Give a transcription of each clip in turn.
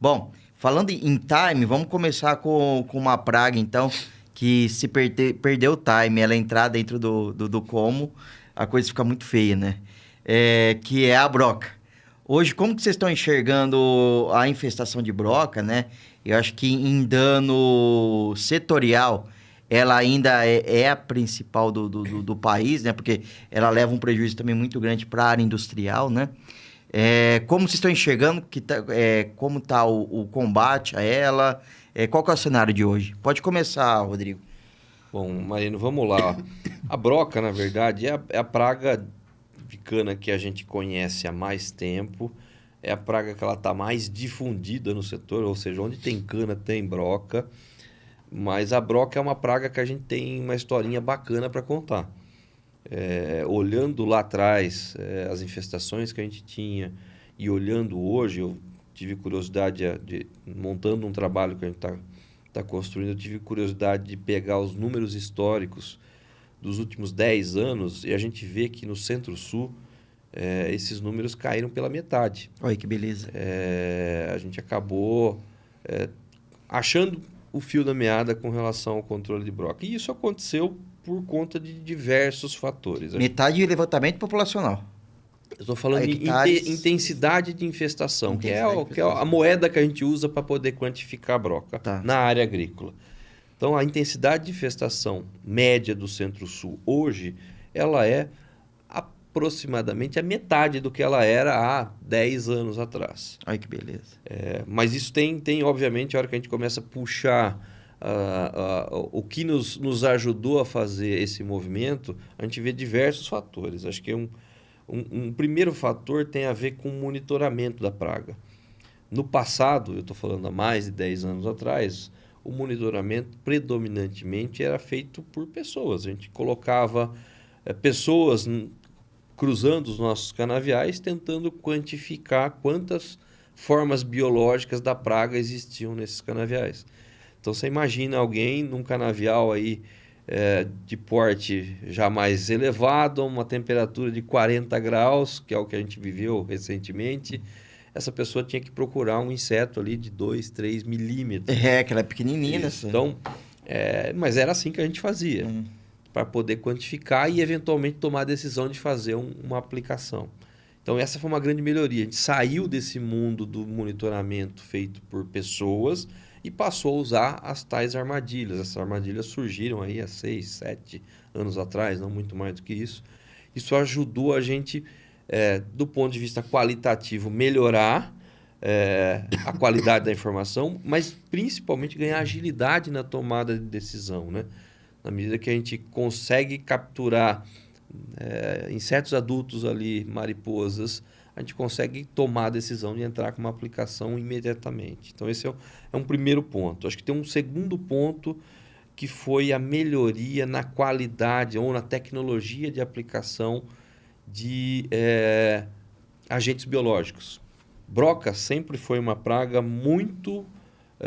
Bom, falando em time, vamos começar com uma praga, então, que se perder o time, ela entrar dentro do como, a coisa fica muito feia, né? Que é a broca. Hoje, como que vocês estão enxergando a infestação de broca, né? Eu acho que em dano setorial, ela ainda é a principal do país, né? Porque ela leva um prejuízo também muito grande para a área industrial, né? Como vocês estão enxergando como está o combate a ela? Qual que é o cenário de hoje? Pode começar, Rodrigo. Bom, Marino, vamos lá. A broca, na verdade, é a praga de cana que a gente conhece há mais tempo. É a praga que ela está mais difundida no setor, ou seja, onde tem cana tem broca. Mas a broca é uma praga que a gente tem uma historinha bacana para contar. Olhando lá atrás, as infestações que a gente tinha e olhando hoje, eu tive curiosidade montando um trabalho que a gente está construindo, eu tive curiosidade de pegar os números históricos dos últimos 10 anos e a gente vê que no Centro-Sul esses números caíram pela metade. Olha que beleza. A gente acabou achando o fio da meada com relação ao controle de broca. E isso aconteceu por conta de diversos fatores. Metade de levantamento populacional. Eu estou falando Hectares... de intensidade de infestação, que é infestação. a moeda que a gente usa para poder quantificar a broca na área agrícola. Então, a intensidade de infestação média do Centro-Sul hoje, ela é aproximadamente a metade do que ela era há 10 anos atrás. Ai, que beleza. Mas isso tem, obviamente, a hora que a gente começa a puxar o que nos ajudou a fazer esse movimento, a gente vê diversos fatores. Acho que um primeiro fator tem a ver com o monitoramento da praga. No passado, eu estou falando há mais de 10 anos atrás, o monitoramento predominantemente era feito por pessoas. A gente colocava pessoas cruzando os nossos canaviais, tentando quantificar quantas formas biológicas da praga existiam nesses canaviais. Então, você imagina alguém num canavial aí, de porte já mais elevado, uma temperatura de 40 graus, que é o que a gente viveu recentemente, essa pessoa tinha que procurar um inseto ali de 2, 3 milímetros. Que ela é pequenininha. Isso. Então, mas era assim que a gente fazia, para poder quantificar e eventualmente tomar a decisão de fazer uma aplicação. Então, essa foi uma grande melhoria. A gente saiu desse mundo do monitoramento feito por pessoas e passou a usar as tais armadilhas. Essas armadilhas surgiram aí há 6, 7 anos atrás, não muito mais do que isso. Isso ajudou a gente, do ponto de vista qualitativo, melhorar a qualidade da informação, mas principalmente ganhar agilidade na tomada de decisão, né? Na medida que a gente consegue capturar insetos adultos ali, mariposas, a gente consegue tomar a decisão de entrar com uma aplicação imediatamente. Então, esse é um primeiro ponto. Acho que tem um segundo ponto que foi a melhoria na qualidade ou na tecnologia de aplicação de agentes biológicos. Broca sempre foi uma praga muito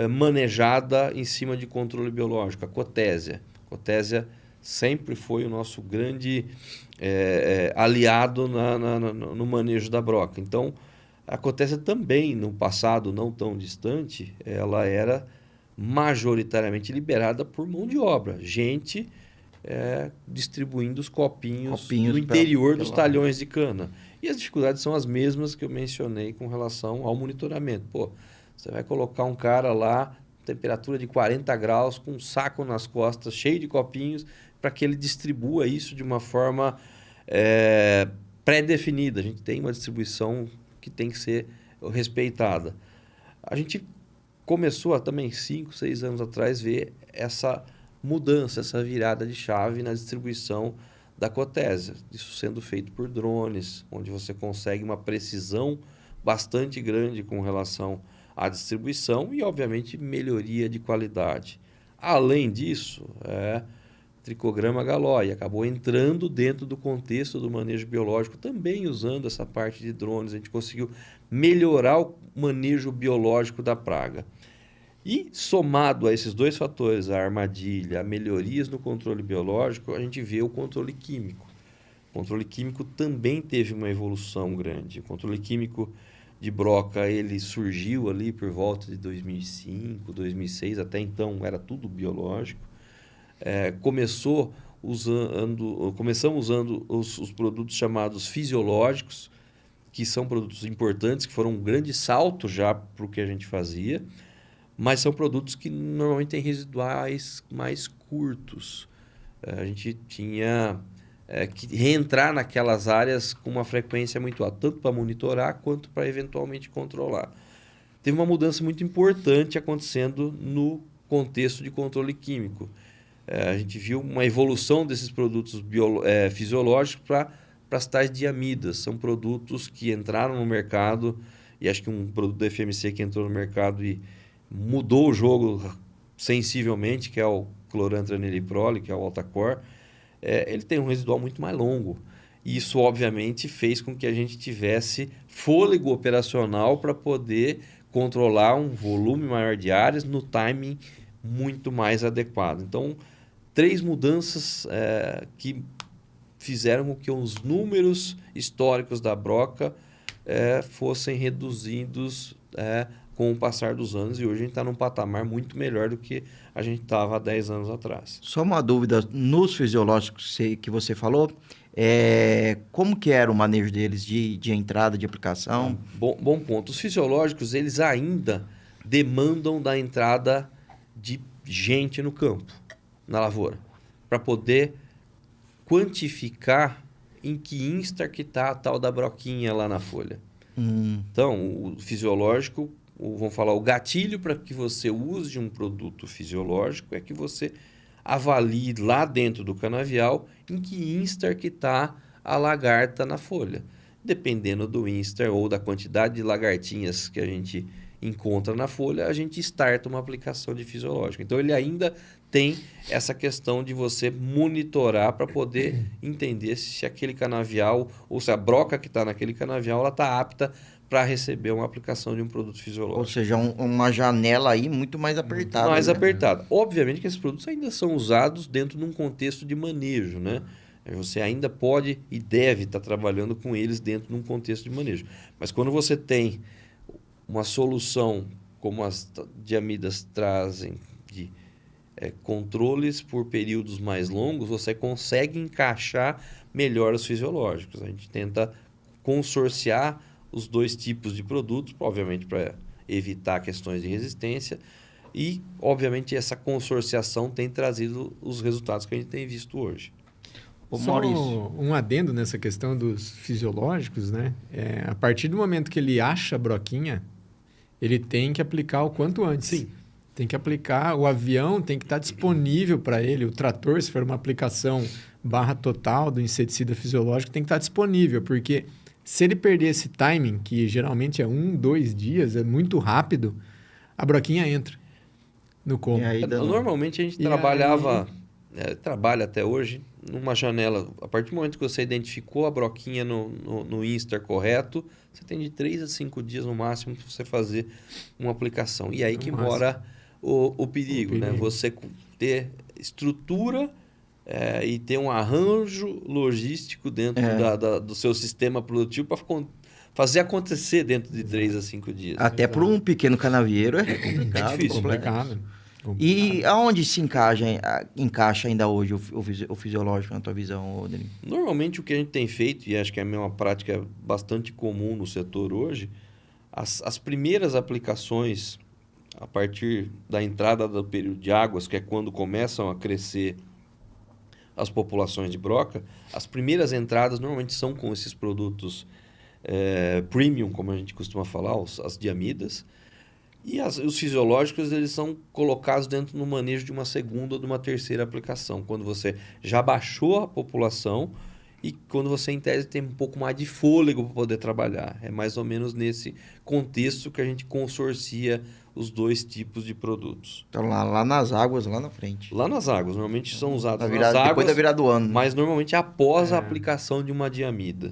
manejada em cima de controle biológico, a cotésia. A cotésia sempre foi o nosso grande aliado no manejo da broca. Então, a cotésia também, no passado não tão distante, ela era majoritariamente liberada por mão de obra. Gente distribuindo os copinhos no interior dos talhões de cana. E as dificuldades são as mesmas que eu mencionei com relação ao monitoramento. Você vai colocar um cara lá, temperatura de 40 graus, com um saco nas costas, cheio de copinhos, para que ele distribua isso de uma forma pré-definida. A gente tem uma distribuição que tem que ser respeitada. A gente começou também 5, 6 anos atrás ver essa mudança, essa virada de chave na distribuição da cotésia. Isso sendo feito por drones, onde você consegue uma precisão bastante grande com relação à distribuição e, obviamente, melhoria de qualidade. Além disso, tricograma Galloy acabou entrando dentro do contexto do manejo biológico, também usando essa parte de drones. A gente conseguiu melhorar o manejo biológico da praga. E, somado a esses dois fatores, a armadilha, a melhorias no controle biológico, a gente vê o controle químico. O controle químico também teve uma evolução grande. O controle químico de broca, ele surgiu ali por volta de 2005, 2006, até então era tudo biológico. Começamos usando os produtos chamados fisiológicos, que são produtos importantes, que foram um grande salto já para o que a gente fazia, mas são produtos que normalmente têm residuais mais curtos. A gente tinha que reentrar naquelas áreas com uma frequência muito alta, tanto para monitorar quanto para eventualmente controlar. Teve uma mudança muito importante acontecendo no contexto de controle químico. A gente viu uma evolução desses produtos fisiológicos para as tais diamidas. São produtos que entraram no mercado, e acho que um produto da FMC que entrou no mercado e mudou o jogo sensivelmente, que é o clorantraneiliprole, que é o Altacor. Ele tem um residual muito mais longo. E isso, obviamente, fez com que a gente tivesse fôlego operacional para poder controlar um volume maior de áreas no timing muito mais adequado. Então, 3 mudanças que fizeram com que os números históricos da broca fossem reduzidos com o passar dos anos, e hoje a gente está num patamar muito melhor do que a gente estava há 10 anos atrás. Só uma dúvida, nos fisiológicos que você falou, como que era o manejo deles de entrada, de aplicação? Bom ponto. Os fisiológicos, eles ainda demandam da entrada de gente no campo, na lavoura, para poder quantificar em que instar que está a tal da broquinha lá na folha. Então, o fisiológico, vamos falar, o gatilho para que você use um produto fisiológico é que você avalie lá dentro do canavial em que instar que está a lagarta na folha. Dependendo do instar ou da quantidade de lagartinhas que a gente encontra na folha, a gente starta uma aplicação de fisiológico. Então, ele ainda tem essa questão de você monitorar para poder entender se aquele canavial, ou se a broca que está naquele canavial, está apta para receber uma aplicação de um produto fisiológico. Ou seja, uma janela aí muito mais apertada. Mais apertada. Obviamente que esses produtos ainda são usados dentro de um contexto de manejo, né? Você ainda pode e deve estar trabalhando com eles dentro de um contexto de manejo. Mas quando você tem uma solução como as diamidas trazem, de controles por períodos mais longos, você consegue encaixar melhor os fisiológicos. A gente tenta consorciar os 2 tipos de produtos, obviamente para evitar questões de resistência, e obviamente essa consorciação tem trazido os resultados que a gente tem visto hoje. Só um adendo nessa questão dos fisiológicos, né? A partir do momento que ele acha a broquinha, ele tem que aplicar o quanto antes. Sim. Tem que aplicar, o avião tem que estar disponível para ele, o trator, se for uma aplicação barra total do inseticida fisiológico, tem que estar disponível, porque se ele perder esse timing, que geralmente é 1, 2 dias, é muito rápido, a broquinha entra no como. Normalmente a gente trabalha até hoje numa janela. A partir do momento que você identificou a broquinha no instar correto, você tem de 3 a 5 dias no máximo para você fazer uma aplicação. E aí que mora o perigo, né? Você ter estrutura e ter um arranjo logístico dentro do seu sistema produtivo para fazer acontecer dentro de 3 a 5 dias. Até para um pequeno canavieiro é complicado. É difícil. Complicado. E aonde se encaixa ainda hoje o fisiológico, na tua visão, Rodrigo? Normalmente o que a gente tem feito, e acho que é uma prática bastante comum no setor hoje, as primeiras aplicações, a partir da entrada do período de águas, que é quando começam a crescer as populações de broca, as primeiras entradas normalmente são com esses produtos premium, como a gente costuma falar, as diamidas. E os fisiológicos, eles são colocados dentro do manejo de uma segunda ou de uma terceira aplicação, quando você já baixou a população e quando você, em tese, tem um pouco mais de fôlego para poder trabalhar. É mais ou menos nesse contexto que a gente consorcia os 2 tipos de produtos. Então, lá nas águas, lá na frente. Lá nas águas. Normalmente são usados nas águas, depois da virada do ano. mas normalmente após a aplicação de uma diamida.